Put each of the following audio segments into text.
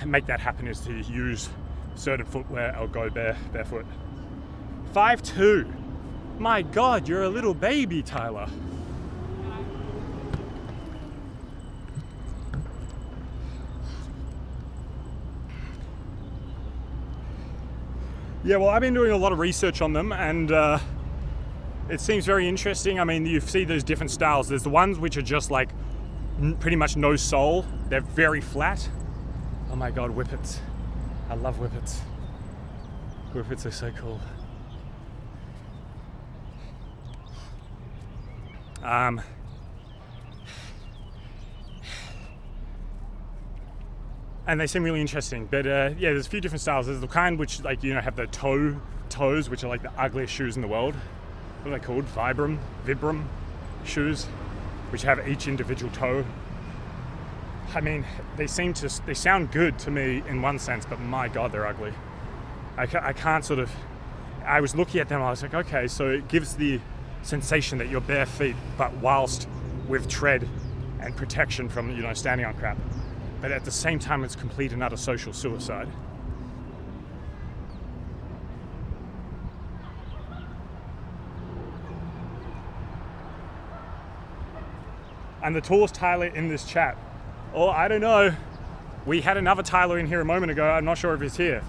make that happen is to use certain footwear or go barefoot. 5'2". My God, you're a little baby, Tyler. Yeah, well, I've been doing a lot of research on them, and it seems very interesting. I mean, you see those different styles. There's the ones which are just like pretty much no sole. They're very flat. Oh my God, whippets. I love whippets. Whippets are so cool. And they seem really interesting, but yeah, there's a few different styles. There's the kind which, like, you know, have the toes, which are like the ugliest shoes in the world. What are they called? Vibram shoes, which have each individual toe. I mean, they sound good to me in one sense, but my God, they're ugly. I can't sort of. I was looking at them, I was like, okay, so it gives the sensation that you're bare feet, but whilst with tread and protection from, you know, standing on crap. But at the same time, it's complete and utter social suicide. I'm the tallest Tyler in this chat. Oh, I don't know. We had another Tyler in here a moment ago. I'm not sure if he's here.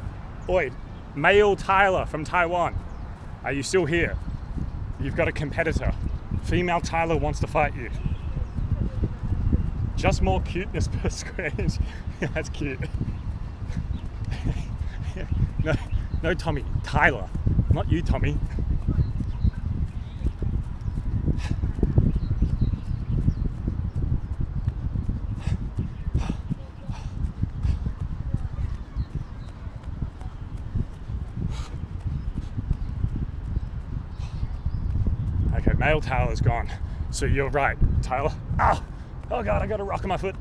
Oi, male Tyler from Taiwan. Are you still here? You've got a competitor. Female Tyler wants to fight you. Just more cuteness per screen. Yeah, that's cute. No, Tommy. Tyler. Not you, Tommy. Okay, male Tyler's gone. So you're right, Tyler. Oh God, I got a rock on my foot.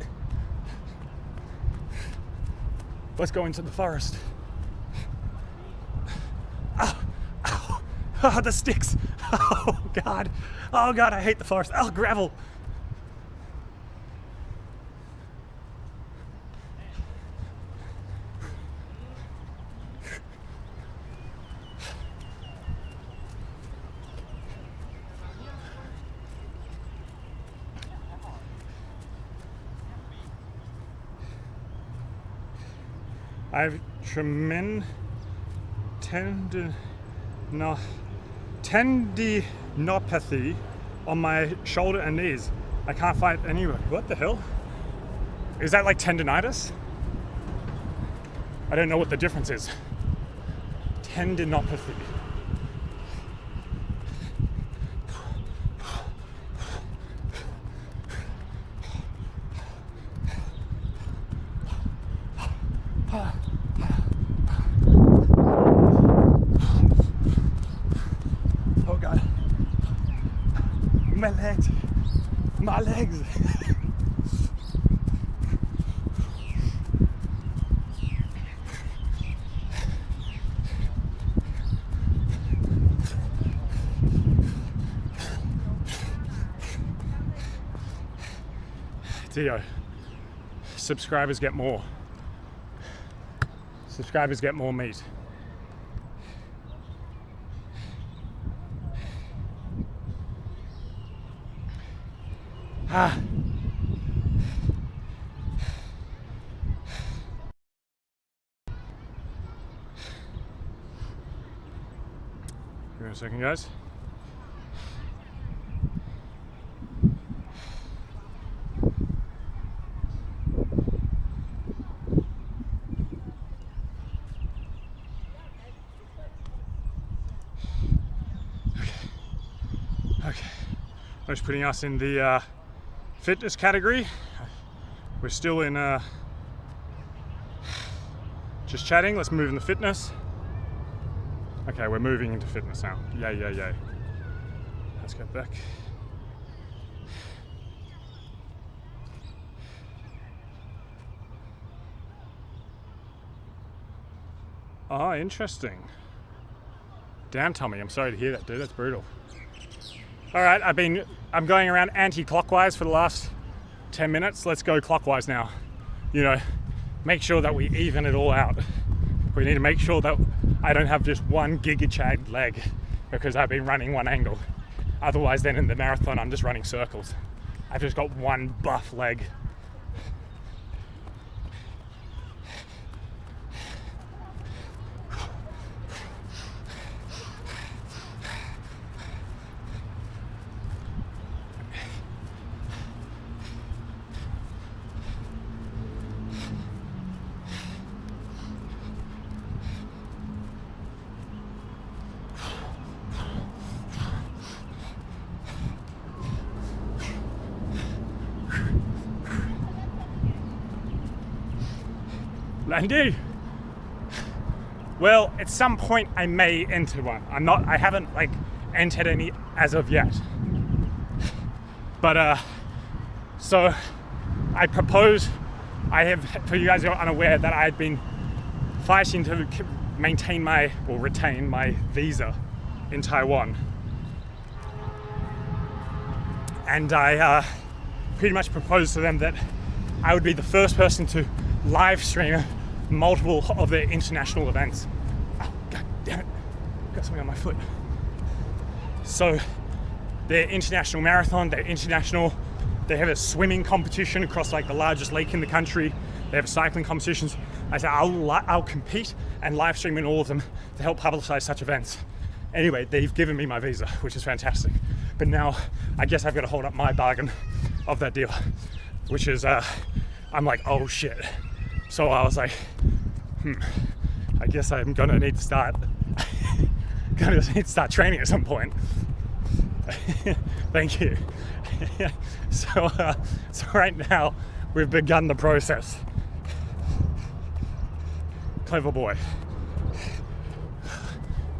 Let's go into the forest. Oh, the sticks. Oh God, I hate the forest. Oh, gravel. I have tremendous tendinopathy on my shoulder and knees. I can't fight anywhere. What the hell? Is that like tendinitis? I don't know what the difference is. Tendinopathy. Oh God. My legs. Dio, subscribers get more. Subscribers get more meat. Give me a second, guys. Okay. I'm just putting us in the fitness category. We're still in just chatting. Let's move into fitness. Okay, we're moving into fitness now. Yay. Let's get back. Oh, interesting. Damn, Tommy, I'm sorry to hear that, dude. That's brutal. All right, I'm going around anti-clockwise for the last 10 minutes. Let's go clockwise now. You know, make sure that we even it all out. We need to make sure that I don't have just one giga-chagged leg because I've been running one angle. Otherwise, then in the marathon, I'm just running circles. I've just got one buff leg. Landy. Well, at some point I may enter one. I haven't like entered any as of yet. But so I propose, for you guys who are unaware, that I had been fighting to maintain or retain my visa in Taiwan. And I pretty much proposed to them that I would be the first person to live stream multiple of their international events. Oh, god damn it. Got something on my foot. So their international marathon, they have a swimming competition across like the largest lake in the country. They have cycling competitions. I said I'll compete and live stream in all of them to help publicize such events. Anyway, they've given me my visa, which is fantastic. But now I guess I've got to hold up my bargain of that deal, which is I'm like, oh shit. So I was like, I guess I'm gonna need to start training at some point. Thank you. So right now we've begun the process. Clever boy.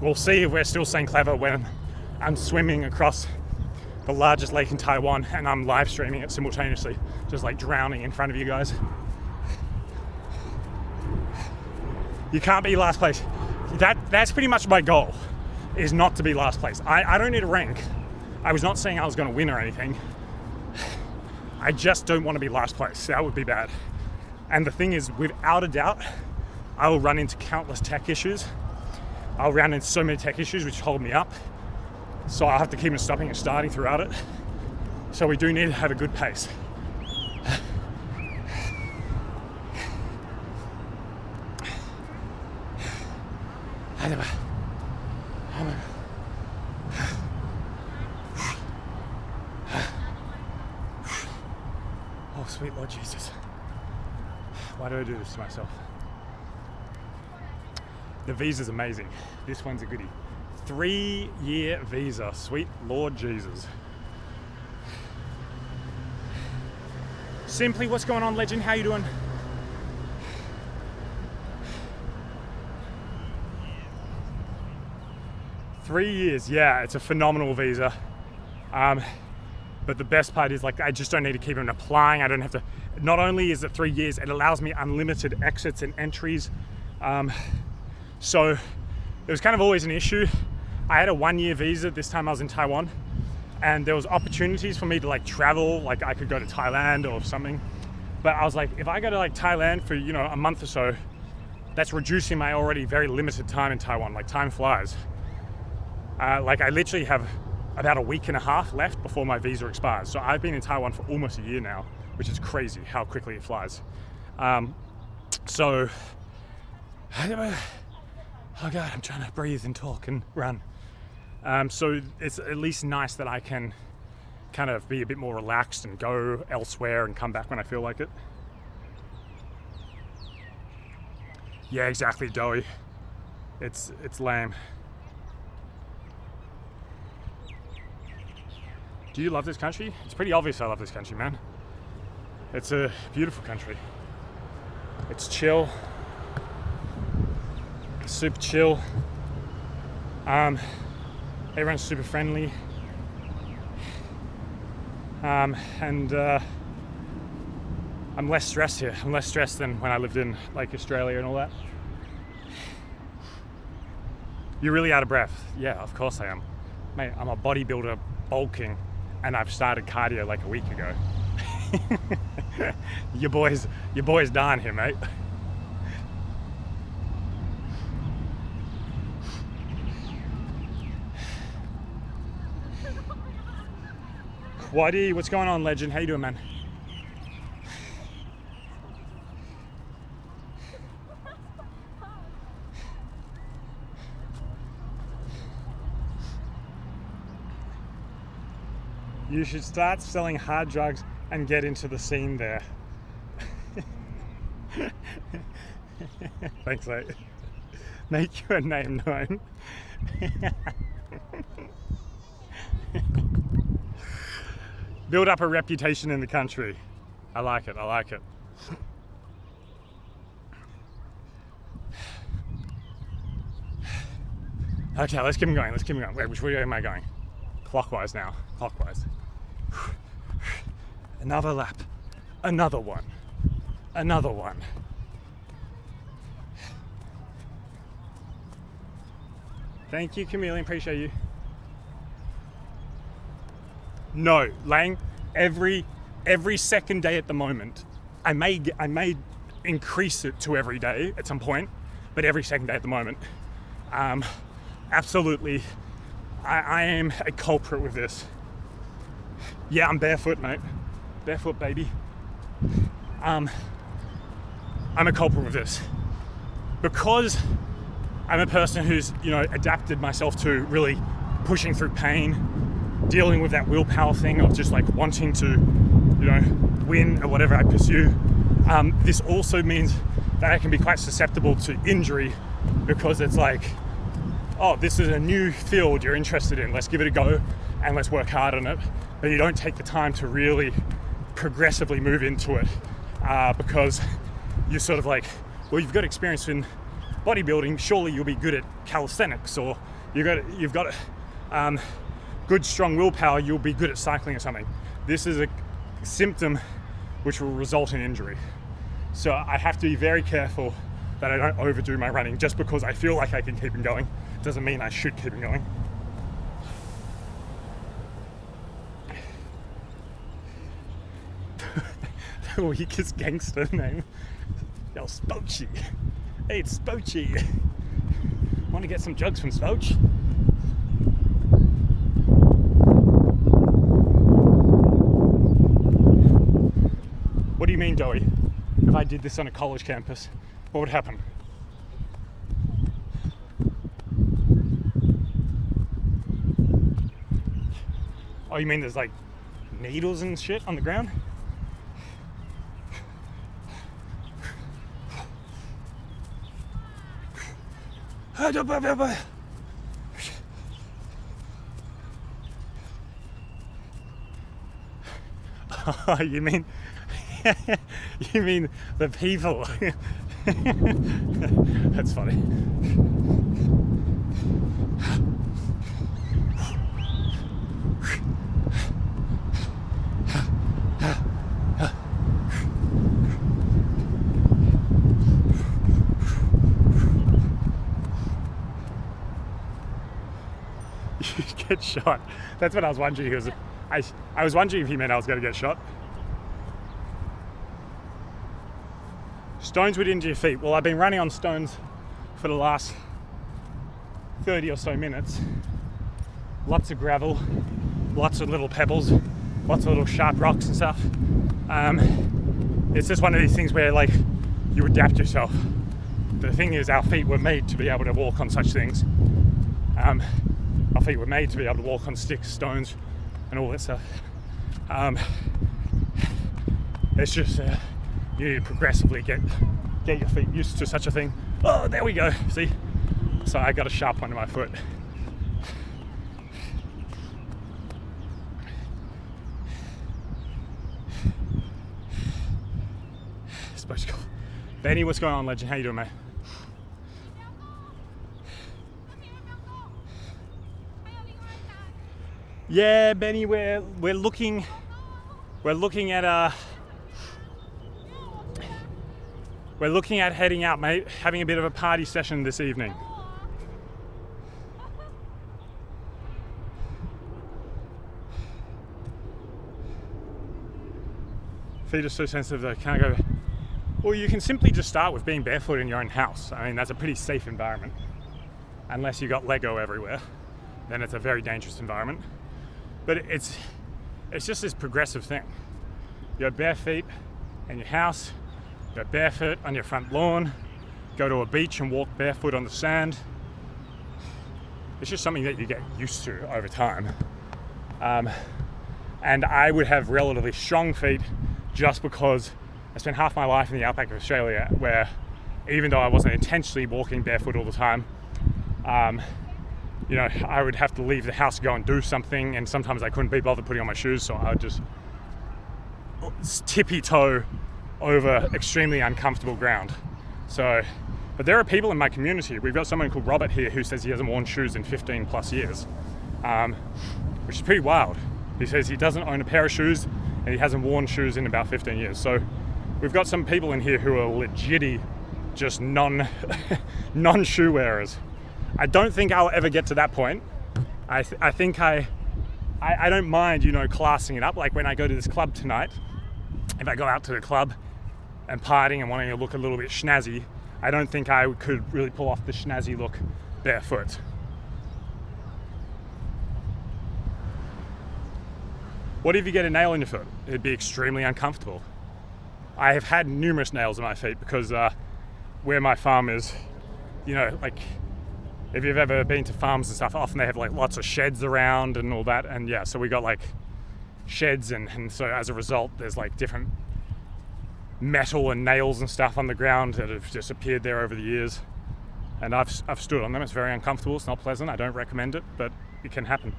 We'll see if we're still saying clever when I'm swimming across the largest lake in Taiwan and I'm live streaming it simultaneously, just like drowning in front of you guys. You can't be last place. That's pretty much my goal, is not to be last place. I don't need a rank. I was not saying I was going to win or anything. I just don't want to be last place. That would be bad. And the thing is, without a doubt, I will run into countless tech issues. I'll run into so many tech issues which hold me up. So I'll have to keep on stopping and starting throughout it. So we do need to have a good pace. Oh, sweet Lord Jesus. Why do I do this to myself? The visa's amazing. This one's a goodie. 3-year visa. Sweet Lord Jesus. Simply, what's going on, legend? How you doing? Three years, yeah, it's a phenomenal visa. But the best part is, like, I just don't need to keep on applying. I don't have to. Not only is it 3 years, it allows me unlimited exits and entries. So it was kind of always an issue. I had a 1-year visa this time I was in Taiwan, and there was opportunities for me to like travel, like I could go to Thailand or something. But I was like, if I go to like Thailand for, you know, a month or so, that's reducing my already very limited time in Taiwan. Like, time flies. Like, I literally have about a week and a half left before my visa expires. So I've been in Taiwan for almost a year now, which is crazy how quickly it flies. So, oh God, I'm trying to breathe and talk and run. So it's at least nice that I can kind of be a bit more relaxed and go elsewhere and come back when I feel like it. Yeah, exactly, Doey. It's lame. Do you love this country? It's pretty obvious I love this country, man. It's a beautiful country. It's chill. Super chill. Everyone's super friendly. And I'm less stressed here. I'm less stressed than when I lived in like Australia and all that. You're really out of breath. Yeah, of course I am. Mate, I'm a bodybuilder bulking, and I've started cardio like a week ago. Your boy's dying here, mate. Whitey, what's going on, legend? How you doing, man? You should start selling hard drugs and get into the scene there. Thanks, mate. Make your name known. Build up a reputation in the country. I like it, I like it. Okay, let's keep them going, let's keep them going. Wait, which way am I going? Clockwise now, clockwise. Another lap, another one, another one. Thank you, Chameleon, appreciate you. No, Lang, every second day at the moment. I may increase it to every day at some point, but every second day at the moment. Absolutely, I am a culprit with this. Yeah, I'm barefoot, mate. Barefoot, baby. I'm a culprit with this. Because I'm a person who's, adapted myself to really pushing through pain, dealing with that willpower thing of just like wanting to, win or whatever I pursue. This also means that I can be quite susceptible to injury because it's like, oh, this is a new field you're interested in. Let's give it a go and let's work hard on it. But you don't take the time to really progressively move into it because you're sort of like, well, you've got experience in bodybuilding, surely you'll be good at calisthenics, or you've got good strong willpower, you'll be good at cycling or something. This is a symptom which will result in injury. So I have to be very careful that I don't overdo my running. Just because I feel like I can keep it going doesn't mean I should keep it going. The weakest gangster name. Yo, Spoachie. Hey, it's Spoachie. Want to get some jugs from Spoach? What do you mean, Doey? If I did this on a college campus, what would happen? Oh, you mean there's like needles and shit on the ground? Oh, you mean the people? That's funny. You'd get shot. That's what I was wondering. I was wondering if he meant I was going to get shot. Stones would injure your feet. Well, I've been running on stones for the last 30 or so minutes. Lots of gravel, lots of little pebbles, lots of little sharp rocks and stuff. It's just one of these things where like you adapt yourself. The thing is, our feet were made to be able to walk on such things. Our feet were made to be able to walk on sticks, stones, and all that stuff. It's just you need to progressively get your feet used to such a thing. Oh, there we go. See? So I got a sharp one in my foot. Spoachie. Benny, what's going on, legend? How you doing, mate? Yeah, Benny, we're looking at heading out, mate. Having a bit of a party session this evening. Feet are so sensitive that I can't go. Well, you can simply just start with being barefoot in your own house. I mean, that's a pretty safe environment. Unless you got Lego everywhere, then it's a very dangerous environment. But it's just this progressive thing. You have bare feet in your house, you have barefoot on your front lawn, go to a beach and walk barefoot on the sand. It's just something that you get used to over time. And I would have relatively strong feet just because I spent half my life in the outback of Australia, where even though I wasn't intentionally walking barefoot all the time, you know, I would have to leave the house to go and do something, and sometimes I couldn't be bothered putting on my shoes, so I would just tippy toe over extremely uncomfortable ground. So, but there are people in my community. We've got someone called Robert here who says he hasn't worn shoes in 15 plus years, which is pretty wild. He says he doesn't own a pair of shoes and he hasn't worn shoes in about 15 years. So we've got some people in here who are legitly just non-shoe wearers. I don't think I'll ever get to that point. I think I don't mind, you know, classing it up. Like when I go to this club tonight, if I go out to the club and partying and wanting to look a little bit schnazzy, I don't think I could really pull off the schnazzy look barefoot. What if you get a nail in your foot? It'd be extremely uncomfortable. I have had numerous nails in my feet because where my farm is, you know, like if you've ever been to farms and stuff, often they have like lots of sheds around and all that. And yeah, so we got like sheds and so as a result, there's like different metal and nails and stuff on the ground that have just appeared there over the years. And I've stood on them. It's very uncomfortable. It's not pleasant. I don't recommend it, but it can happen.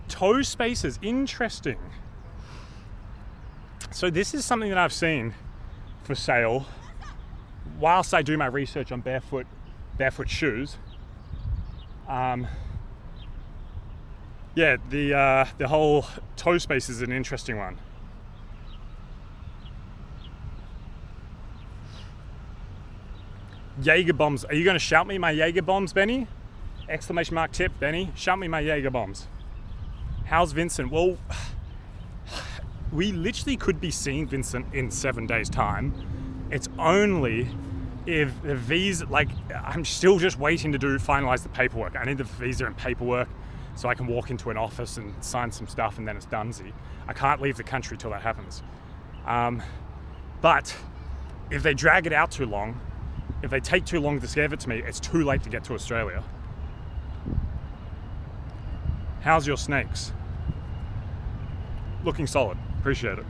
Toe spaces, interesting. So this is something that I've seen for sale whilst I do my research on barefoot shoes. Yeah, the whole toe space is an interesting one. Jaeger bombs. Are you going to shout me my Jaeger bombs, Benny? Exclamation mark tip, Benny. Shout me my Jaeger bombs. How's Vincent? Well, we literally could be seeing Vincent in 7 days' time. It's only if the visa, like, I'm still just waiting to finalize the paperwork. I need the visa and paperwork so I can walk into an office and sign some stuff and then it's donesy. I can't leave the country till that happens. But if they drag it out too long, if they take too long to give it to me, it's too late to get to Australia. How's your snakes? Looking solid. Appreciate it.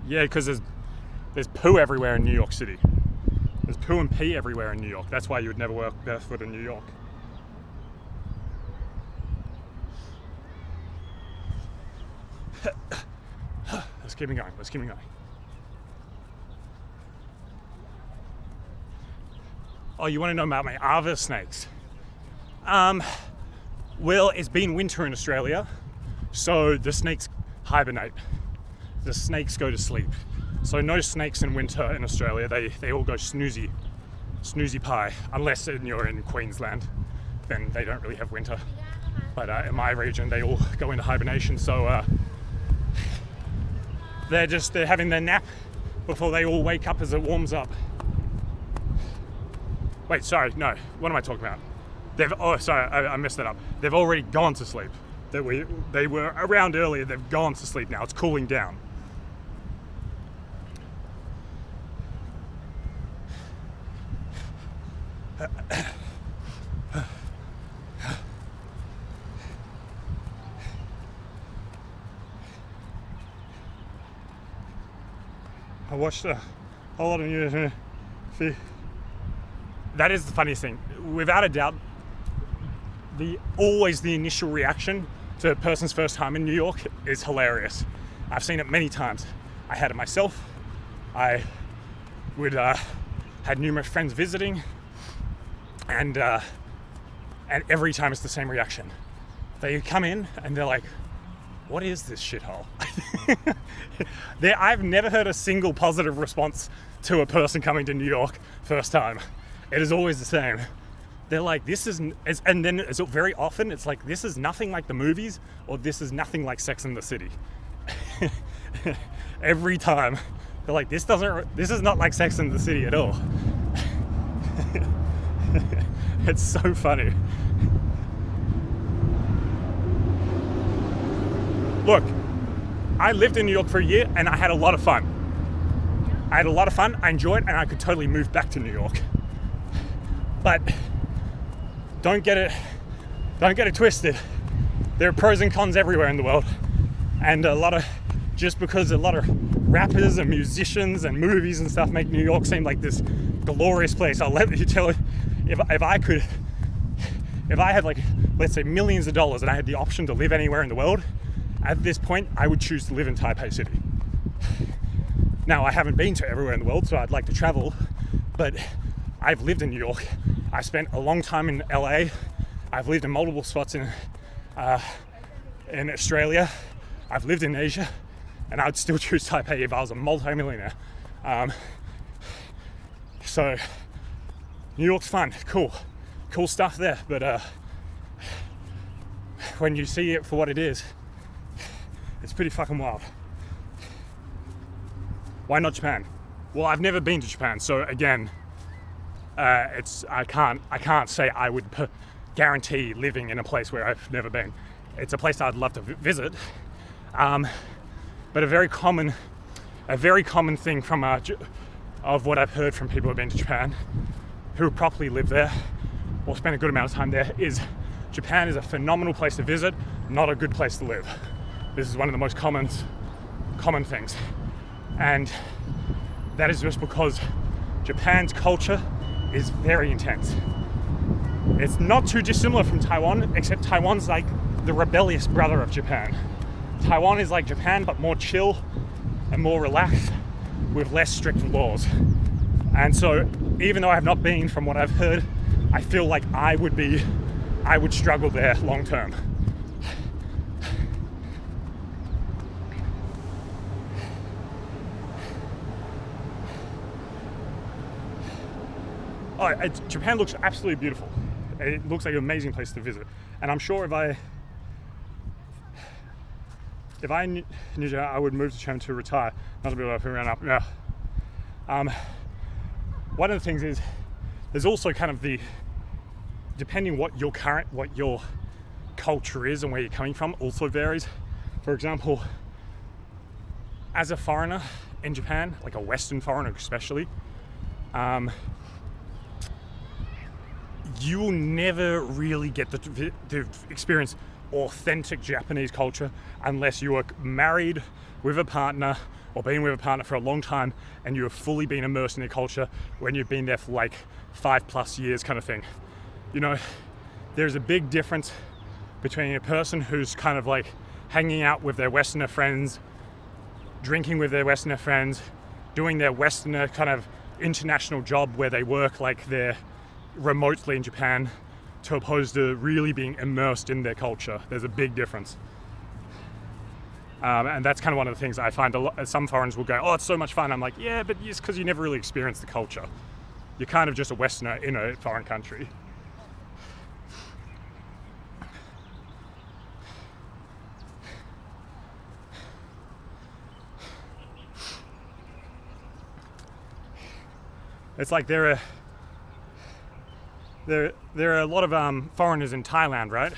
Yeah, because there's poo everywhere in New York City. There's poo and pee everywhere in New York. That's why you would never walk barefoot in New York. Let's keep it going. Let's keep it going. Oh, you want to know about my Ava snakes? Well, it's been winter in Australia, so the snakes hibernate. The snakes go to sleep. So no snakes in winter in Australia. They all go snoozy pie, unless you're in Queensland, then they don't really have winter. But in my region, they all go into hibernation. So they're having their nap before they all wake up as it warms up. Wait, sorry, no. What am I talking about? I messed that up. They've already gone to sleep. They were around earlier. They've gone to sleep now. It's cooling down. I watched a whole lot of news. That is the funniest thing. Without a doubt, always the initial reaction to a person's first time in New York is hilarious. I've seen it many times. I had it myself. I had numerous friends visiting, and every time it's the same reaction. They come in and they're like, "What is this shithole?" I've never heard a single positive response to a person coming to New York first time. It is always the same. They're like, and then it's very often it's like, this is nothing like the movies, or this is nothing like Sex and the City. every time. They're like, this is not like Sex and the City at all. It's so funny. Look, I lived in New York for a year and I had a lot of fun. I enjoyed it, and I could totally move back to New York. But don't get it twisted. There are pros and cons everywhere in the world. And just because a lot of rappers and musicians and movies and stuff make New York seem like this glorious place, I'll let you tell it. If I had, like, let's say millions of dollars and I had the option to live anywhere in the world, at this point, I would choose to live in Taipei City. Now, I haven't been to everywhere in the world, so I'd like to travel, but I've lived in New York. I spent a long time in LA. I've lived in multiple spots in Australia. I've lived in Asia, and I'd still choose Taipei if I was a multi-millionaire. So, New York's fun, cool stuff there, but when you see it for what it is, it's pretty fucking wild. Why not Japan? Well, I've never been to Japan, so again, I can't say I would guarantee living in a place where I've never been. It's a place I'd love to visit, but a very common thing of what I've heard from people who've been to Japan, who properly live there or spend a good amount of time there, is Japan is a phenomenal place to visit, not a good place to live. This is one of the most common things. And that is just because Japan's culture is very intense. It's not too dissimilar from Taiwan, except Taiwan's like the rebellious brother of Japan. Taiwan is like Japan, but more chill and more relaxed with less strict laws. And so even though I have not been, from what I've heard, I feel like I would struggle there long term. Japan looks absolutely beautiful. It looks like an amazing place to visit. And I'm sure if I knew Japan, I would move to Japan to retire, not to be able to run up. No. One of the things is, there's also kind of depending what your culture is and where you're coming from also varies. For example, as a foreigner in Japan, like a Western foreigner especially, you will never really get to experience authentic Japanese culture unless you are married with a partner or been with a partner for a long time and you have fully been immersed in their culture when you've been there for like 5+ years kind of thing. You know, there's a big difference between a person who's kind of like hanging out with their Westerner friends, drinking with their Westerner friends, doing their Westerner kind of international job where they work like they're remotely in Japan, to opposed to really being immersed in their culture. There's a big difference. And that's kind of one of the things I find some foreigners will go, oh, it's so much fun. I'm like, yeah, but it's because you never really experienced the culture. You're kind of just a Westerner in a foreign country. It's like there are a lot of foreigners in Thailand, right?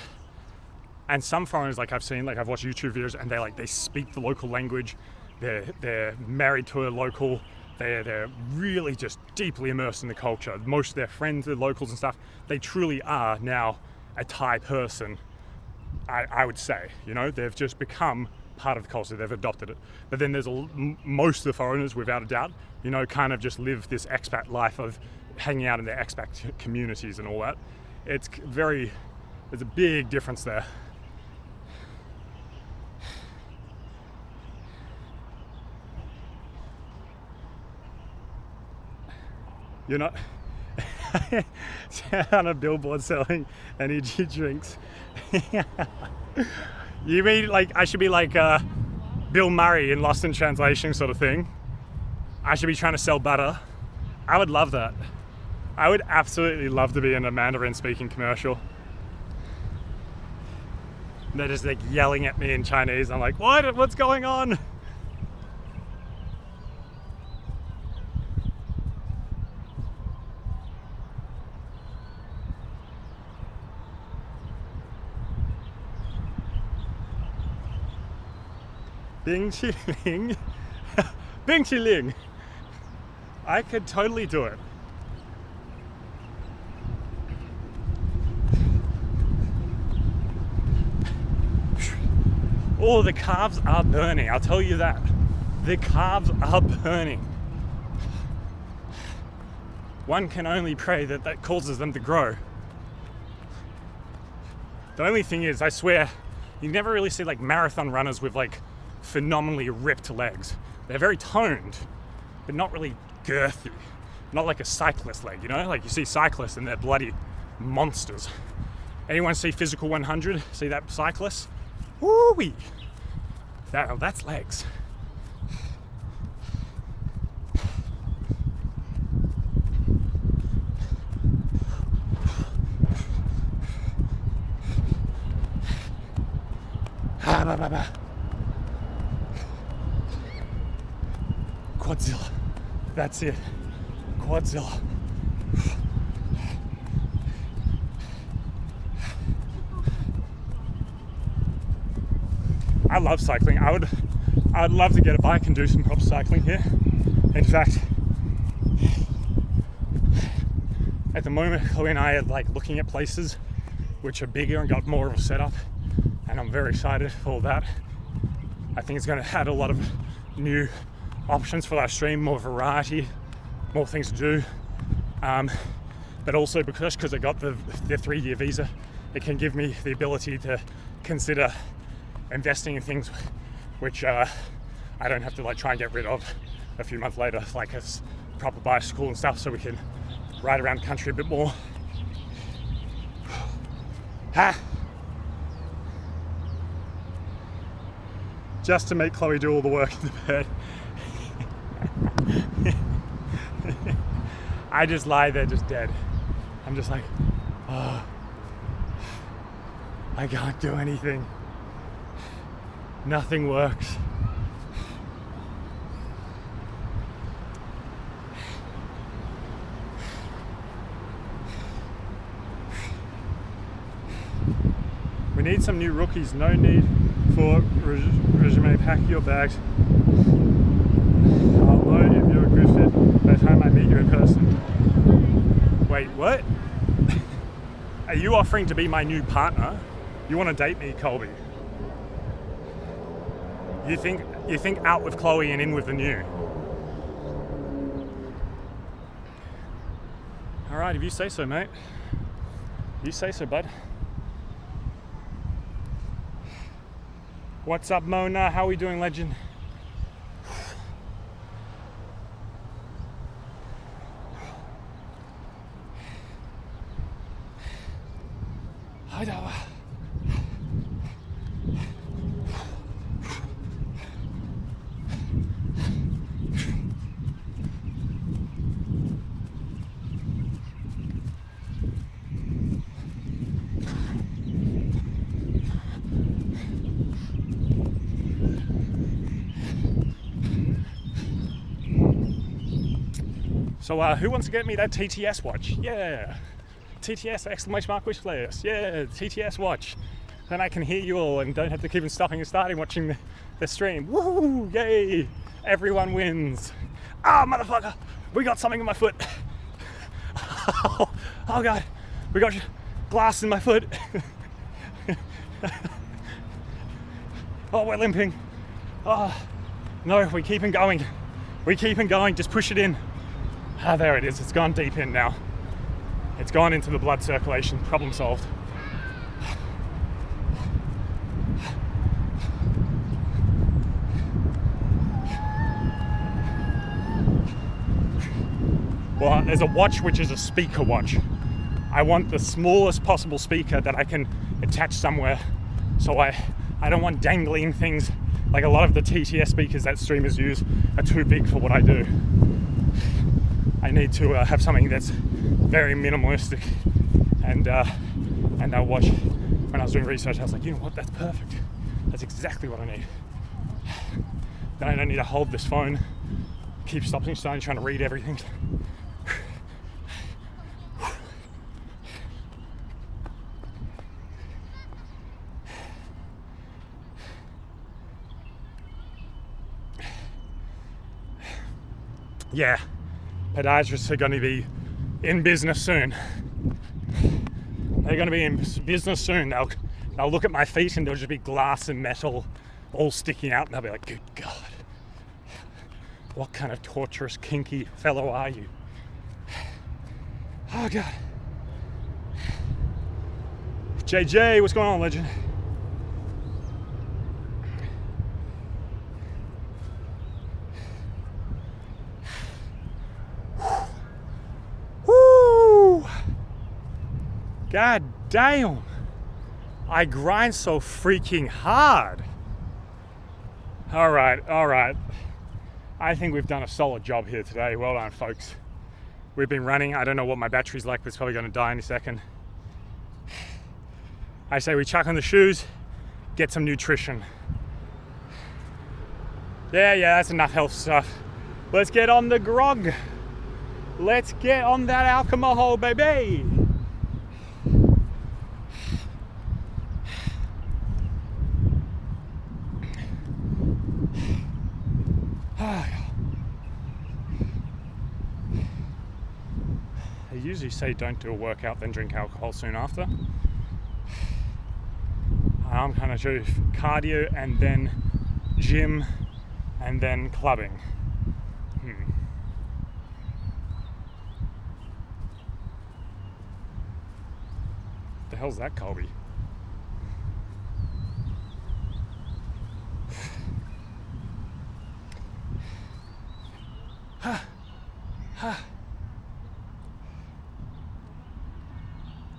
And some foreigners, like I've watched YouTube videos, and they speak the local language. They're married to a local. They're really just deeply immersed in the culture. Most of their friends are locals and stuff. They truly are now a Thai person, I would say. You know, they've just become part of the culture. They've adopted it. But then there's most of the foreigners, without a doubt, you know, kind of just live this expat life of hanging out in their expat communities and all that. There's a big difference there. You're not on a billboard selling energy drinks. You mean like I should be like Bill Murray in Lost in Translation sort of thing? I should be trying to sell butter. I would love that. I would absolutely love to be in a Mandarin speaking commercial. They're just like yelling at me in Chinese. I'm like, what? What's going on? Bing Chiling. Bing Chiling. I could totally do it. Oh, the calves are burning, I'll tell you that. The calves are burning. One can only pray that that causes them to grow. The only thing is, I swear, you never really see like marathon runners with like phenomenally ripped legs. They're very toned, but not really girthy. Not like a cyclist leg, you know? Like you see cyclists and they're bloody monsters. Anyone see Physical 100? See that cyclist? Woo-wee! That's legs. Quadzilla. That's it. Quadzilla. I love cycling. I'd love to get a bike and do some proper cycling here. In fact, at the moment, Chloe and I are like looking at places which are bigger and got more of a setup, and I'm very excited for all that. I think it's going to add a lot of new options for our stream, more variety, more things to do. But also because I got the 3-year visa, it can give me the ability to consider investing in things which I don't have to like try and get rid of a few months later, like a proper bicycle and stuff, so we can ride around the country a bit more. Just to make Chloe do all the work in the bed. I just lie there just dead. I'm just like, oh, I can't do anything. Nothing works. We need some new rookies. No need for resume. Pack your bags. I'll know if you're a good fit by the time I meet you in person. Wait, what? Are you offering to be my new partner? You want to date me, Colby? You think out with Chloe and in with the new? All right, if you say so, mate. You say so, bud. What's up, Mona? How are we doing, legend? So who wants to get me that TTS watch? Yeah, TTS exclamation mark wish list. Yeah, TTS watch. Then I can hear you all and don't have to keep on stopping and starting watching the stream. Woo! Yay! Everyone wins. Ah, motherfucker! We got something in my foot. Oh God! We got glass in my foot. Oh, we're limping. Oh no, we keep on going. We keep on going. Just push it in. Ah, there it is. It's gone deep in now. It's gone into the blood circulation. Problem solved. Well, there's a watch which is a speaker watch. I want the smallest possible speaker that I can attach somewhere. So I don't want dangling things. Like a lot of the TTS speakers that streamers use are too big for what I do. I need to have something that's very minimalistic, and that watch, when I was doing research, I was like, you know what, that's perfect. That's exactly what I need. Then I don't need to hold this phone, keep stopping, trying to read everything. Yeah, podiatrists are going to be in business soon. They're going to be in business soon. They'll look at my feet and there'll just be glass and metal all sticking out, and they'll be like, good God, what kind of torturous, kinky fellow are you? Oh God. JJ, what's going on, legend? Woo! God damn. I grind so freaking hard. All right. I think we've done a solid job here today. Well done, folks. We've been running. I don't know what my battery's like, but it's probably going to die any second. I say we chuck on the shoes, get some nutrition. Yeah, that's enough health stuff. Let's get on the grog. Let's get on that alcohol, baby. They usually say don't do a workout, then drink alcohol soon after. I'm kind of do cardio and then gym and then clubbing. The hell's that, Colby?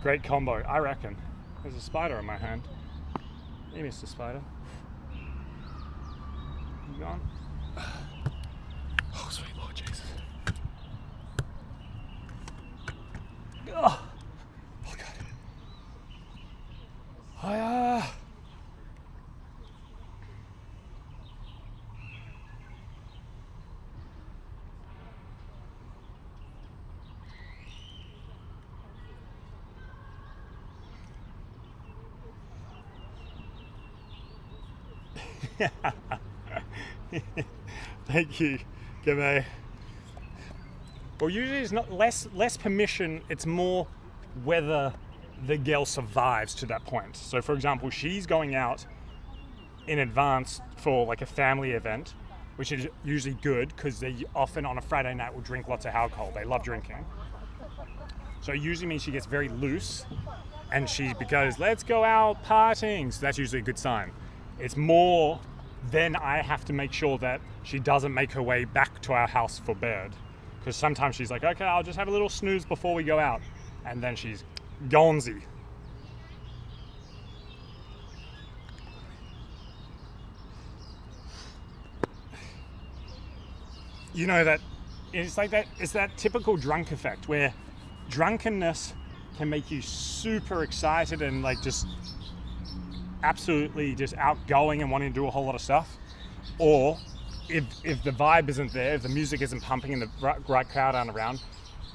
Great combo, I reckon. There's a spider in my hand. Hey, Mr. Spider. You gone? Oh, sweet Lord Jesus. Oh, God. Hiya. Thank you, Game. Well, usually it's not less permission, it's more whether the girl survives to that point. So for example, she's going out in advance for like a family event, which is usually good because they often on a Friday night will drink lots of alcohol. They love drinking. So it usually means she gets very loose and she goes, let's go out partying. So that's usually a good sign. It's more then I have to make sure that she doesn't make her way back to our house for bed. Because sometimes she's like, okay, I'll just have a little snooze before we go out. And then she's gonzy. You know that it's like that, it's that typical drunk effect where drunkenness can make you super excited and like just absolutely just outgoing and wanting to do a whole lot of stuff. Or if the vibe isn't there, if the music isn't pumping and the right crowd aren't around,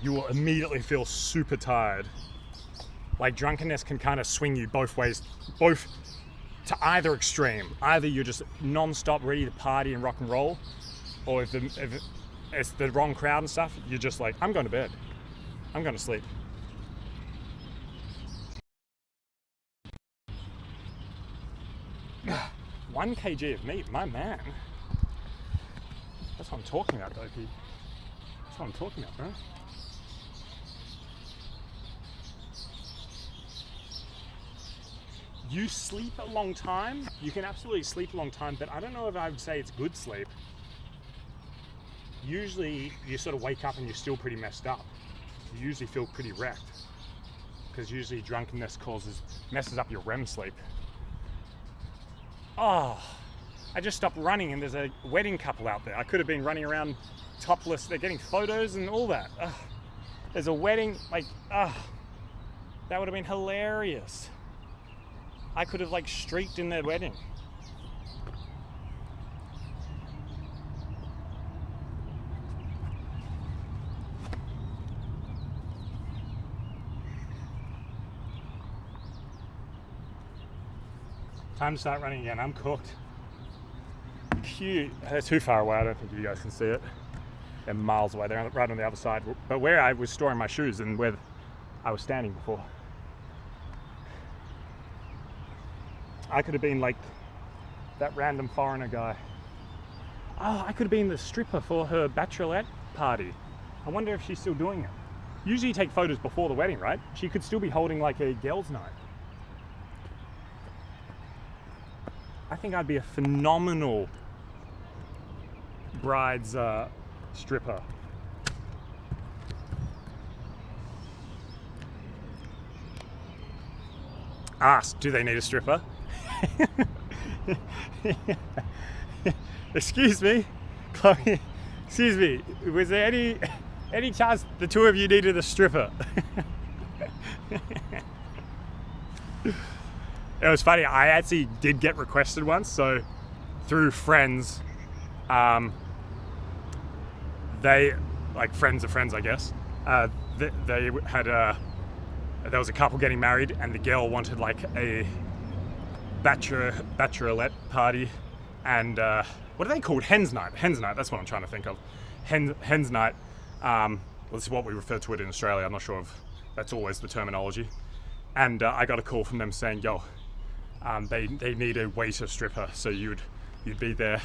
you will immediately feel super tired. Like drunkenness can kind of swing you both ways, both to either extreme. Either you're just non-stop ready to party and rock and roll, or if it's the wrong crowd and stuff, you're just like, I'm going to bed. I'm going to sleep. One kg of meat, my man. That's what I'm talking about, Dopey. That's what I'm talking about, bro. You sleep a long time. You can absolutely sleep a long time, but I don't know if I would say it's good sleep. Usually, you sort of wake up and you're still pretty messed up. You usually feel pretty wrecked, because usually drunkenness messes up your REM sleep. Oh, I just stopped running and there's a wedding couple out there. I could have been running around topless. They're getting photos and all that. There's a wedding, that would have been hilarious. I could have streaked in their wedding. Time to start running again. I'm cooked. Cute. They're too far away. I don't think you guys can see it. They're miles away. They're right on the other side. But where I was storing my shoes and where I was standing before, I could have been like that random foreigner guy. Oh, I could have been the stripper for her bachelorette party. I wonder if she's still doing it. Usually you take photos before the wedding, right? She could still be holding like a girls' night. I think I'd be a phenomenal bride's stripper. Ask, do they need a stripper? Excuse me, Chloe. Excuse me. Was there any chance the two of you needed a stripper? It was funny. I actually did get requested once. So through friends, they like friends of friends, I guess. They had there was a couple getting married, and the girl wanted like a bachelorette party, and what are they called? Hen's night. Hen's night. That's what I'm trying to think of. Hen's night. Well, this is what we refer to it in Australia. I'm not sure if that's always the terminology. And I got a call from them saying, "Yo, they need a waiter stripper, so you'd be there,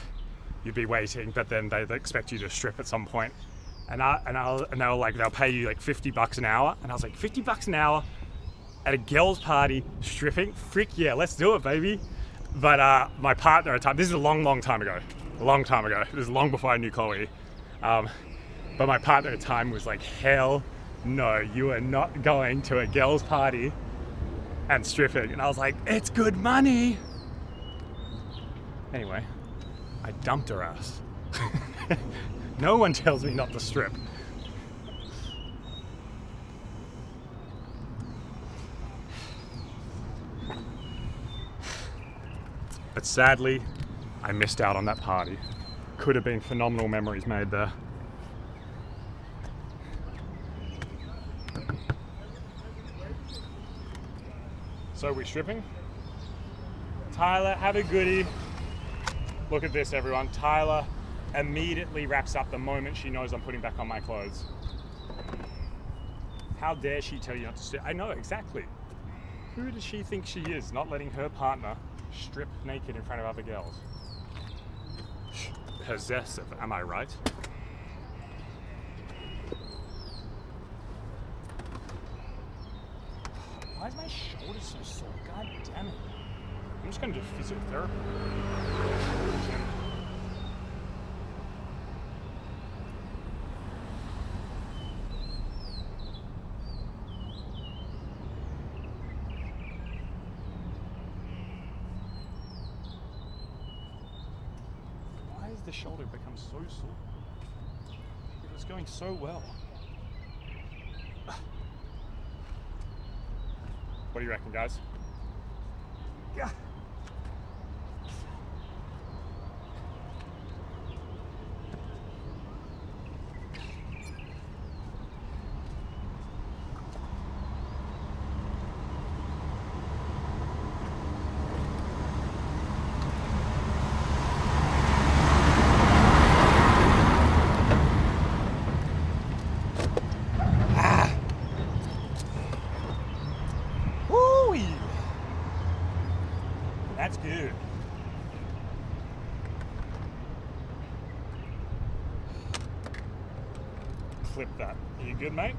you'd be waiting, but then they expect you to strip at some point." And they were like, they'll pay you like $50 an hour. And I was like, $50 an hour at a girls' party stripping? Frick yeah, let's do it, baby. But my partner at the time, this is a long time ago. This is long before I knew Chloe. But my partner at the time was like, hell no, you are not going to a girls' party and stripping. And I was like, it's good money. Anyway, I dumped her ass. No one tells me not to strip. But sadly, I missed out on that party. Could have been phenomenal memories made there. So we're stripping. Tyler, have a goodie. Look at this, everyone. Tyler immediately wraps up the moment she knows I'm putting back on my clothes. How dare she tell you not to strip? I know, exactly. Who does she think she is, not letting her partner strip naked in front of other girls? Possessive, am I right? Why is my shoulder so sore? God damn it. I'm just gonna do physiotherapy. The shoulder becomes so sore. It was going so well. What do you reckon, guys? Yeah. That's good. Clip that. Are you good, mate?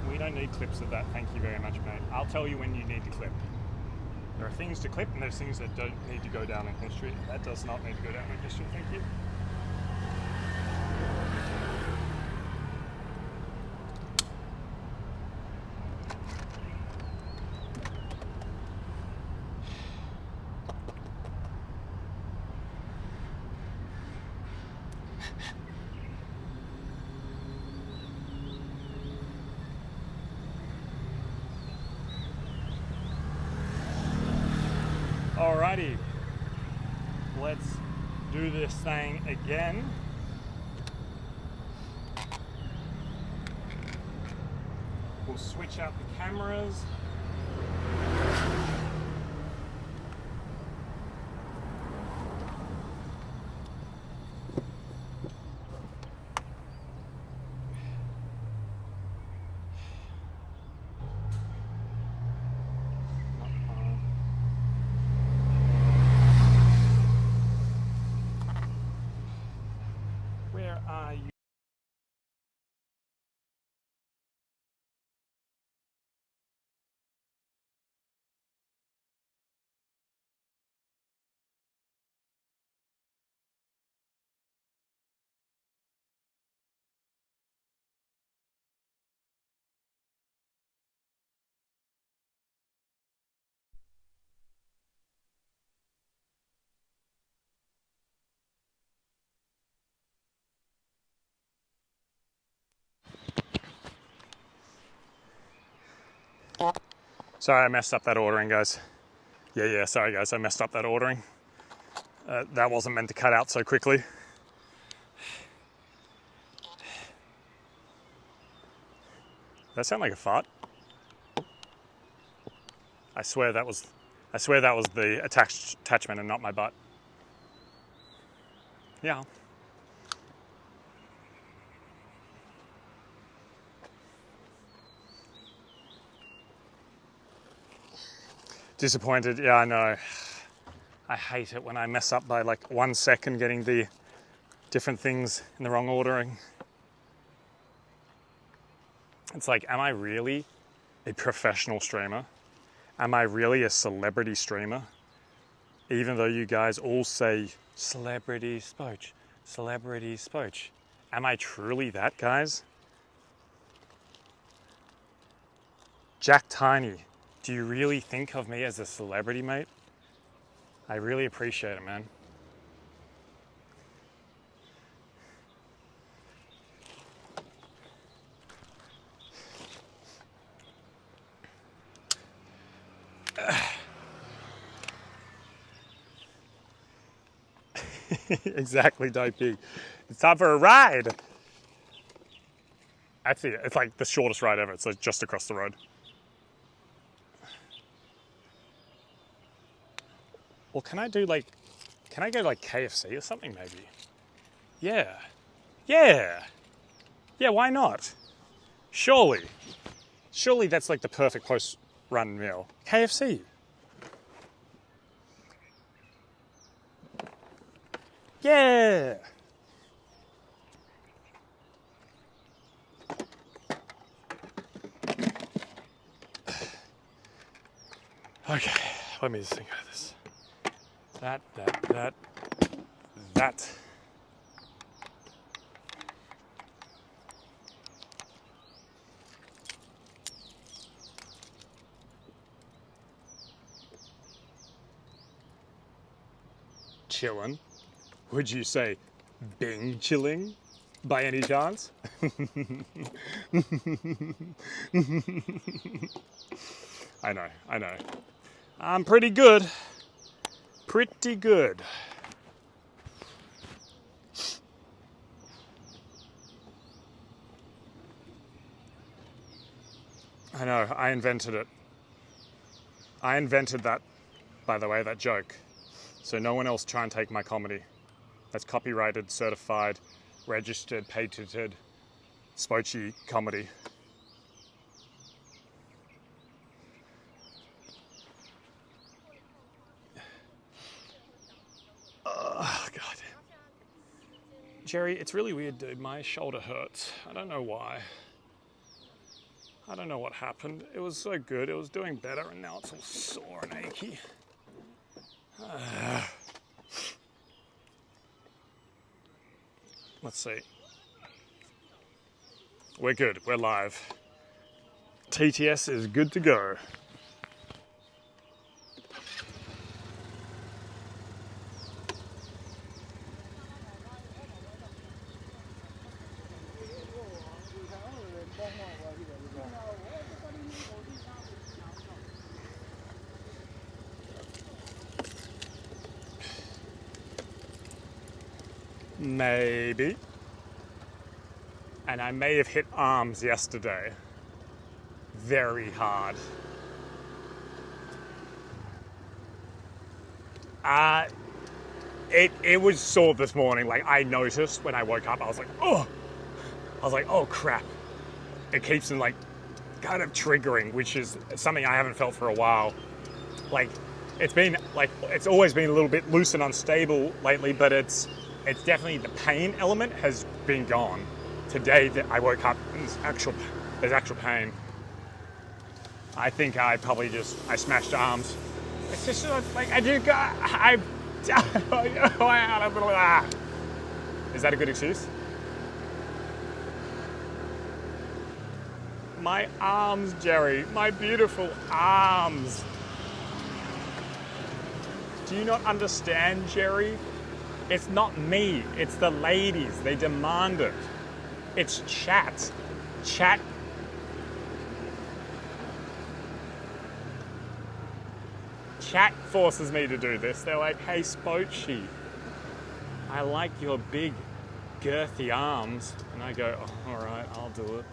We don't need clips of that, thank you very much, mate. I'll tell you when you need to clip. There are things to clip and there's things that don't need to go down in history. That does not need to go down in history, thank you. Alrighty, let's do this thing again. We'll switch out the cameras. Sorry, I messed up that ordering, guys. Yeah, sorry guys, I messed up that ordering. That wasn't meant to cut out so quickly. Does that sound like a fart? I swear that was the attachment and not my butt. Yeah. Disappointed, yeah, I know. I hate it when I mess up by like 1 second getting the different things in the wrong ordering. It's like, am I really a professional streamer? Am I really a celebrity streamer? Even though you guys all say, celebrity Spoach, celebrity Spoach. Am I truly that, guys? Jack Tiny, do you really think of me as a celebrity, mate? I really appreciate it, man. Exactly, Dopey. It's time for a ride. Actually, it's like the shortest ride ever. It's like just across the road. Well, can I go to like KFC or something maybe? Yeah. Yeah, why not? Surely that's like the perfect post-run meal. KFC. Yeah. Okay, let me just think of this. That. Chillin'? Would you say Bing chilling by any chance? I know. I'm pretty good. Pretty good. I know, I invented it. I invented that, by the way, that joke. So no one else try and take my comedy. That's copyrighted, certified, registered, patented, Spoachie comedy. Oh, God. Jerry, it's really weird, dude. My shoulder hurts. I don't know why. I don't know what happened. It was so good. It was doing better, and now it's all sore and achy. Let's see. We're good. We're live. TTS is good to go. Maybe. And I may have hit arms yesterday. Very hard. It was sore this morning. Like, I noticed when I woke up, I was like, oh crap. It keeps on like kind of triggering, which is something I haven't felt for a while. Like, it's always been a little bit loose and unstable lately, but it's definitely, the pain element has been gone. Today that I woke up and there's actual pain. I think I smashed arms. It's just like is that a good excuse? My arms, Jerry, my beautiful arms. Do you not understand, Jerry? It's not me, it's the ladies. They demand it. It's chat. Chat. chat forces me to do this. They're like, hey, Spoachie, I like your big, girthy arms. And I go, oh, all right, I'll do it.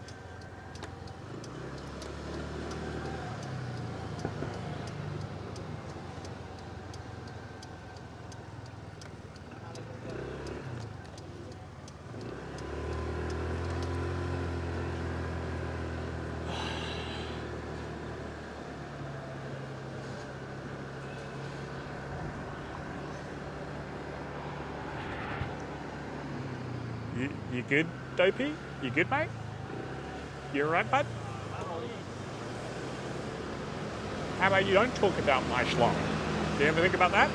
You good, Dopey? You good, mate? You alright, bud? How about you don't talk about my schlong? Do you ever think about that?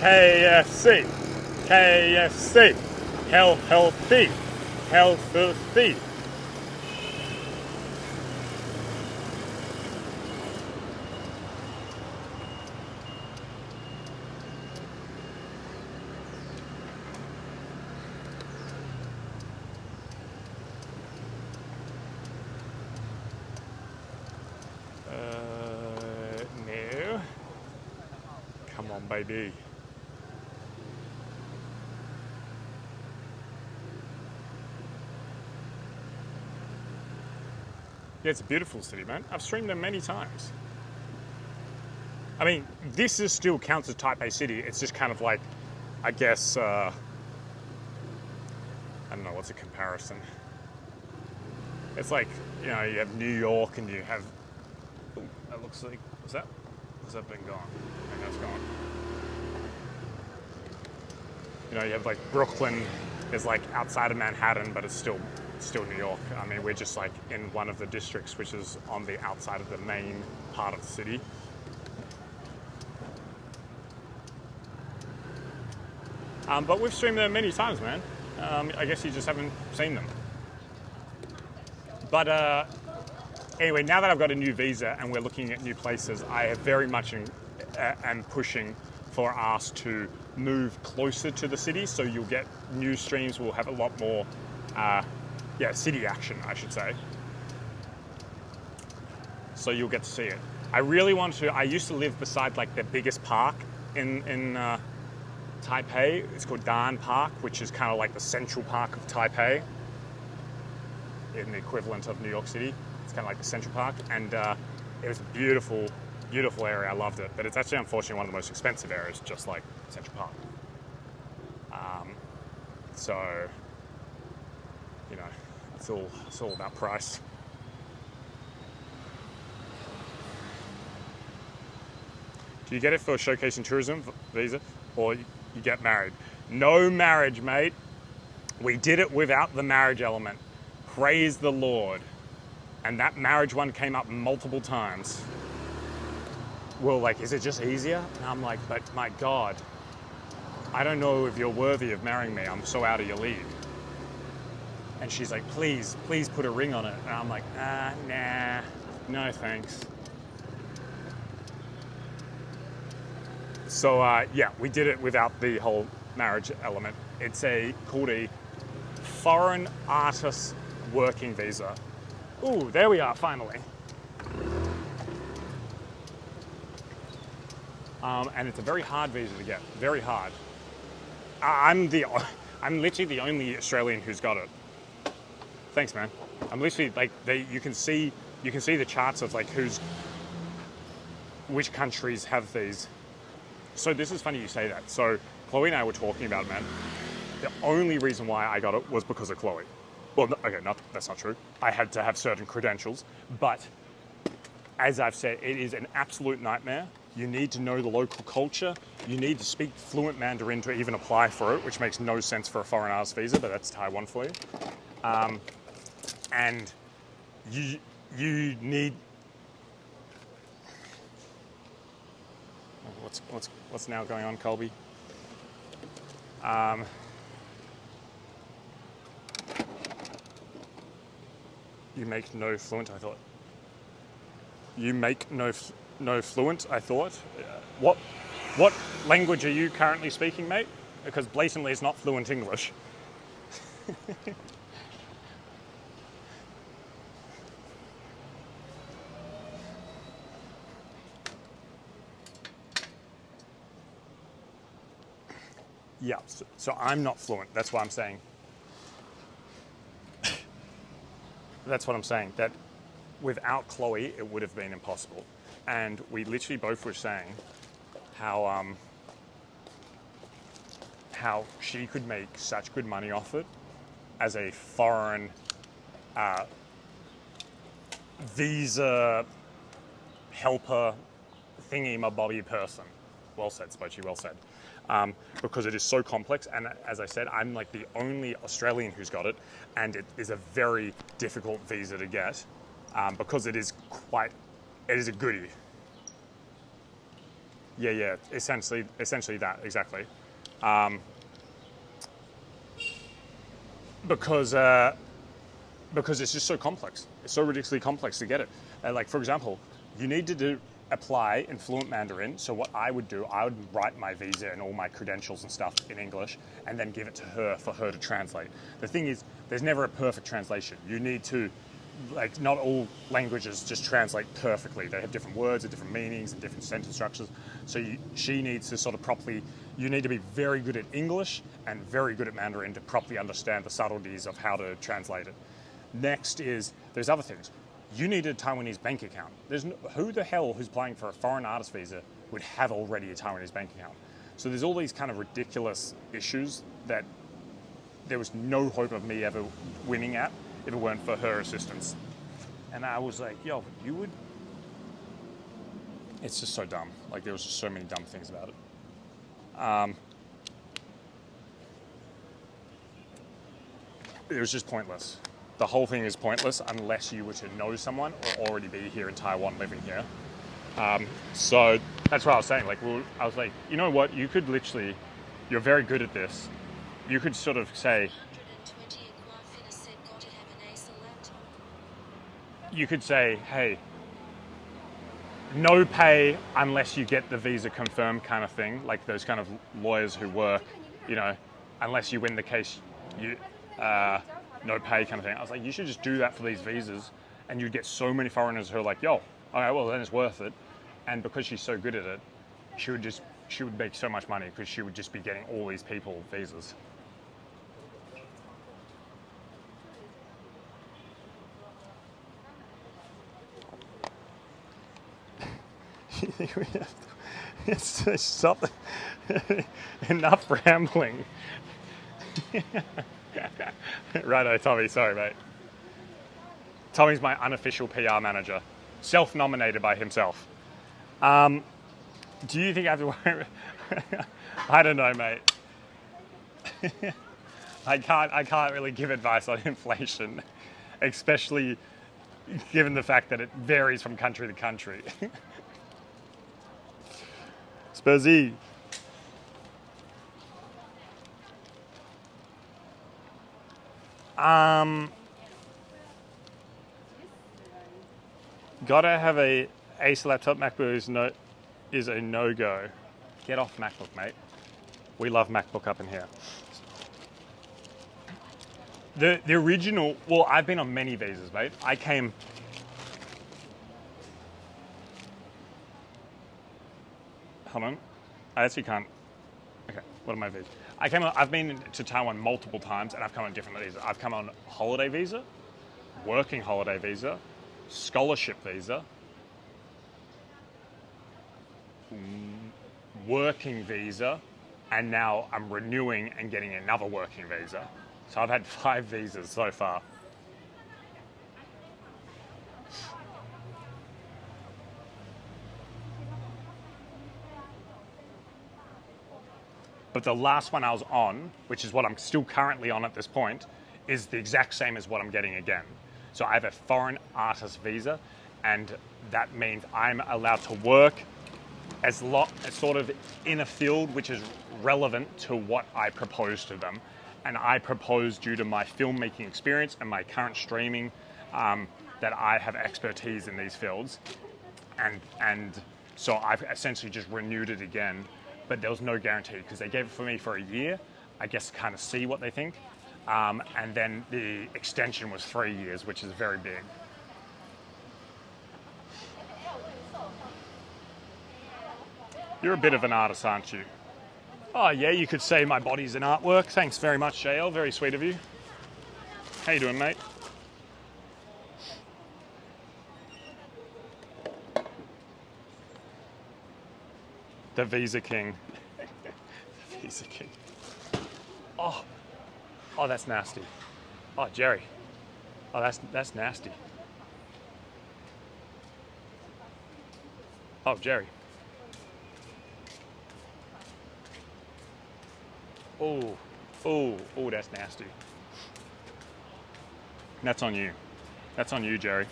KFC, KFC, healthy, healthy. No. Come on, baby. Yeah, it's a beautiful city, man. I've streamed them many times. I mean, this is still counts as Type A city. It's just kind of like, I guess, I don't know, what's a comparison? It's like, you know, you have New York and you have, ooh, that looks like, was that been gone? I think that's gone. You know, you have like Brooklyn is like outside of Manhattan, but it's still New York. I mean, we're just like in one of the districts, which is on the outside of the main part of the city. But we've streamed them many times, man. I guess you just haven't seen them. But anyway, now that I've got a new visa and we're looking at new places, I have very much am pushing for us to move closer to the city, so you'll get new streams. We'll have a lot more city action, I should say. So you'll get to see it. I really want to, I used to live beside like the biggest park in Taipei. It's called Dan Park, which is kind of like the central park of Taipei, in the equivalent of New York City. It's kind of like the central park, and it was a beautiful, beautiful area. I loved it, but it's actually unfortunately one of the most expensive areas, just like Central Park. So, you know, it's all about price. Do you get it for showcasing tourism visa, or you get married? No marriage, mate. We did it without the marriage element. Praise the Lord. And that marriage one came up multiple times. Well, like, is it just easier? And I'm like, but my God, I don't know if you're worthy of marrying me. I'm so out of your league. And she's like, please put a ring on it. And I'm like, nah, no thanks. So yeah, we did it without the whole marriage element. It's called a foreign artist working visa. Ooh, there we are, finally. And it's a very hard visa to get, very hard. I'm literally the only Australian who's got it. Thanks, man. I'm literally like, you can see the charts of like which countries have these. So this is funny you say that. So Chloe and I were talking about it, man. The only reason why I got it was because of Chloe. Well, okay, that's not true. I had to have certain credentials, but as I've said, it is an absolute nightmare You need to know the local culture. You need to speak fluent Mandarin to even apply for it, which makes no sense for a foreign artist visa, but that's Taiwan for you. And you need what's now going on, Colby? You make no fluent, I thought. You make no fluent, I thought. What language are you currently speaking, mate? Because blatantly it's not fluent English. Yeah, so I'm not fluent. That's what I'm saying. That's what I'm saying. That without Chloe, it would have been impossible. And we literally both were saying how she could make such good money off it as a foreign visa helper thingy-ma-bobby person. Well said, Spoachie, well said. Because it is so complex, and as I said, I'm like the only Australian who's got it, and it is a very difficult visa to get because it is a goodie. Yeah, essentially that, exactly. Because it's just so complex. It's so ridiculously complex to get it. Like, for example, you need to apply in fluent Mandarin. So what I would do, I would write my visa and all my credentials and stuff in English and then give it to her for her to translate. The thing is, there's never a perfect translation. You need to, like, not all languages just translate perfectly. They have different words and different meanings and different sentence structures. So she needs to sort of you need to be very good at English and very good at Mandarin to properly understand the subtleties of how to translate it. Next is, there's other things. You need a Taiwanese bank account. Who the hell who's applying for a foreign artist visa would have already a Taiwanese bank account? So there's all these kind of ridiculous issues that there was no hope of me ever winning at if it weren't for her assistance. And I was like, yo, you would... It's just so dumb. Like, there was just so many dumb things about it. It was just pointless. The whole thing is pointless unless you were to know someone or already be here in Taiwan living here. So that's what I was saying. Like, I was like, you know what? You could literally, you're very good at this. You could sort of say, you could say, hey, no pay unless you get the visa confirmed kind of thing. Like those kind of lawyers who work, unless you win the case, no pay kind of thing. I was like, you should just do that for these visas and you'd get so many foreigners who are like, yo, okay, well then it's worth it. And because she's so good at it, she would make so much money because she would just be getting all these people visas. You think we have to stop enough rambling. Righto, Tommy, sorry, mate. Tommy's my unofficial PR manager, self-nominated by himself. Do you think I have to worry? I don't know, mate. I can't really give advice on inflation, especially given the fact that it varies from country to country. Spursy. Gotta have a Ace laptop. MacBook is a no-go. Get off MacBook, mate. We love MacBook up in here. The original, well, I've been on many visas, mate. I hold on. I actually can't. Okay, what are my visas? I've been to Taiwan multiple times and I've come on different visas. I've come on holiday visa, working holiday visa, scholarship visa, working visa, and now I'm renewing and getting another working visa. So I've had 5 visas so far. But the last one I was on, which is what I'm still currently on at this point, is the exact same as what I'm getting again. So I have a foreign artist visa, and that means I'm allowed to work as sort of in a field which is relevant to what I propose to them. And I propose, due to my filmmaking experience and my current streaming, that I have expertise in these fields. And so I've essentially just renewed it again, but there was no guarantee because they gave it for me for a year, I guess, to kind of see what they think. And then the extension was 3 years, which is very big. You're a bit of an artist, aren't you? Oh yeah, you could say my body's an artwork. Thanks very much, JL. Very sweet of you. How you doing, mate? The Visa King. The Visa King. Oh, that's nasty. Oh, Jerry. Oh, that's nasty. Oh, Jerry. Oh, that's nasty. That's on you. That's on you, Jerry.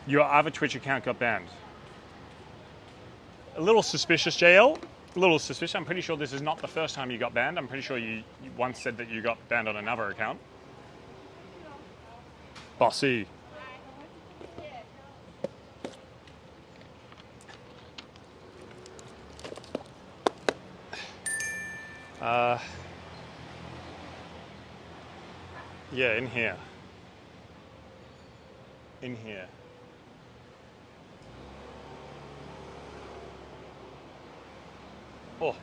Your other Twitch account got banned. A little suspicious, JL. A little suspicious. I'm pretty sure this is not the first time you got banned. I'm pretty sure you once said that you got banned on another account. Bossy. Yeah, in here. In here. Oh.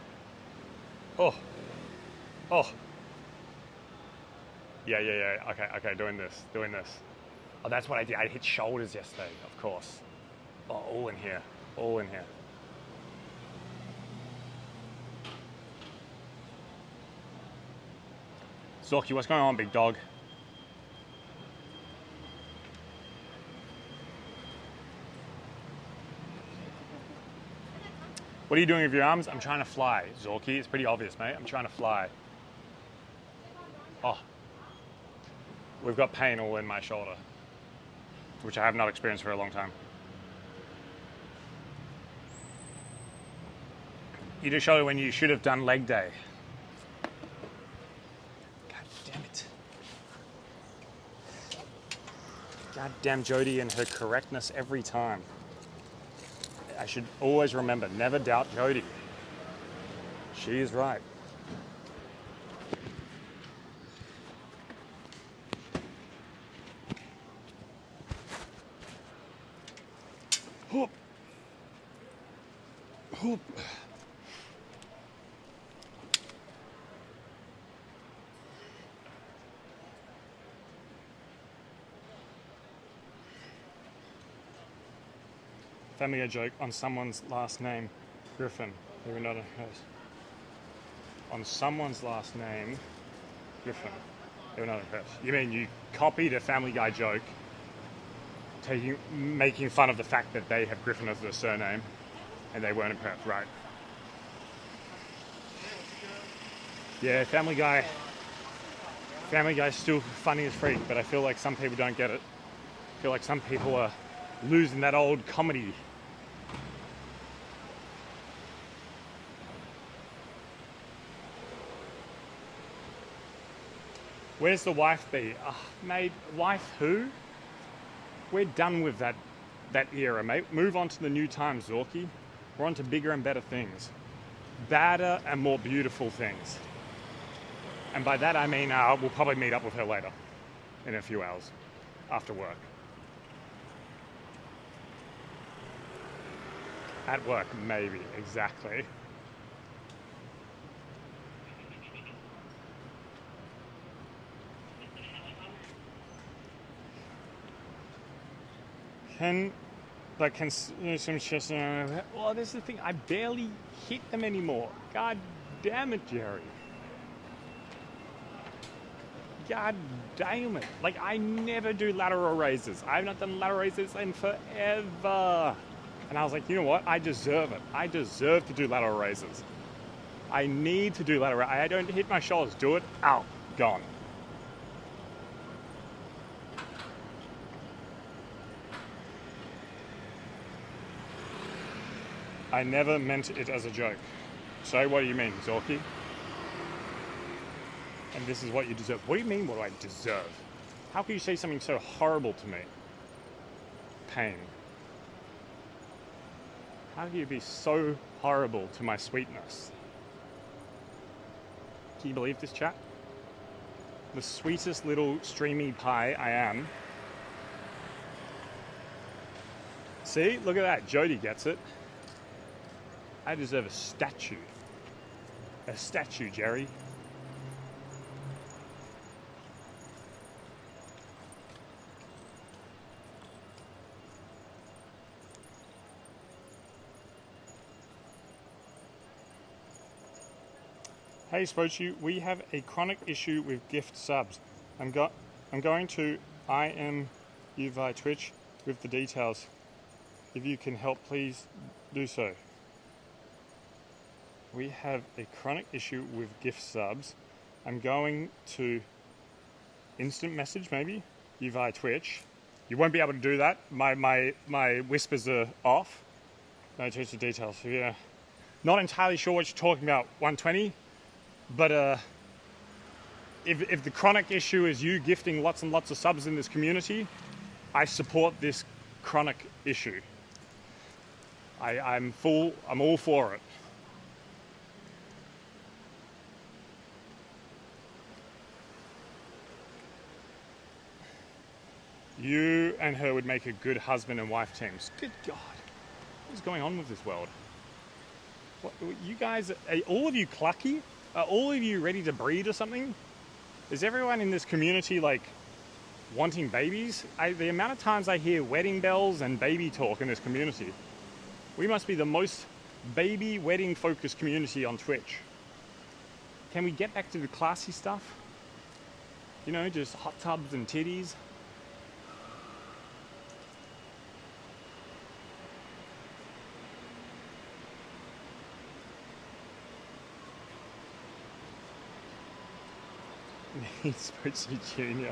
Yeah. Okay, doing this. Oh, that's what I did. I hit shoulders yesterday, of course. Oh, all in here. Zorky, what's going on, big dog? What are you doing with your arms? I'm trying to fly, Zorky. It's pretty obvious, mate. I'm trying to fly. Oh. We've got pain all in my shoulder, which I have not experienced for a long time. You just showed it when you should have done leg day. God damn it. God damn Jody and her correctness every time. I should always remember, never doubt Jody. She is right. Hoop. Family Guy joke on someone's last name, Griffin. Maybe not a host. On someone's last name, Griffin. Maybe not a host. You mean you copied a Family Guy joke, making fun of the fact that they have Griffin as their surname, and they weren't impressed, right? Yeah, Family Guy's still funny as freak, but I feel like some people don't get it. I feel like some people are losing that old comedy. Where's the wife be? Mate, wife who? We're done with that era, mate. Move on to the new times, Zorky. We're on to bigger and better things. Badder and more beautiful things. And by that I mean we'll probably meet up with her later, in a few hours, after work. At work, maybe, exactly. Some shit. Well, this is the thing. I barely hit them anymore. God damn it, Jerry. God damn it. Like, I never do lateral raises. I've not done lateral raises in forever. And I was like, you know what? I deserve it. I deserve to do lateral raises. I need to do lateral. I don't hit my shoulders. Do it. Out. Gone. I never meant it as a joke. So what do you mean, Zorky? And this is what you deserve. What do you mean, what do I deserve? How can you say something so horrible to me? Pain. How can you be so horrible to my sweetness? Can you believe this, chat? The sweetest little streamy pie I am. See, look at that. Jody gets it. I deserve a statue. A statue, Jerry. Hey Spoachie, we have a chronic issue with gift subs. I'm going to IM you via Twitch with the details. If you can help, please do so. We have a chronic issue with gift subs. I'm going to instant message maybe you via Twitch. You won't be able to do that. My whispers are off. No Twitch the details. Yeah, not entirely sure what you're talking about. 120. But if the chronic issue is you gifting lots and lots of subs in this community, I support this chronic issue. I'm all for it. You and her would make a good husband and wife teams. Good God. What is going on with this world? What, you guys, are all of you clucky? Are all of you ready to breed or something? Is everyone in this community like wanting babies? The amount of times I hear wedding bells and baby talk in this community. We must be the most baby wedding focused community on Twitch. Can we get back to the classy stuff? You know, just hot tubs and titties. Spoachie Jr.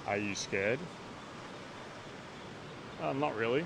Are you scared? Not really.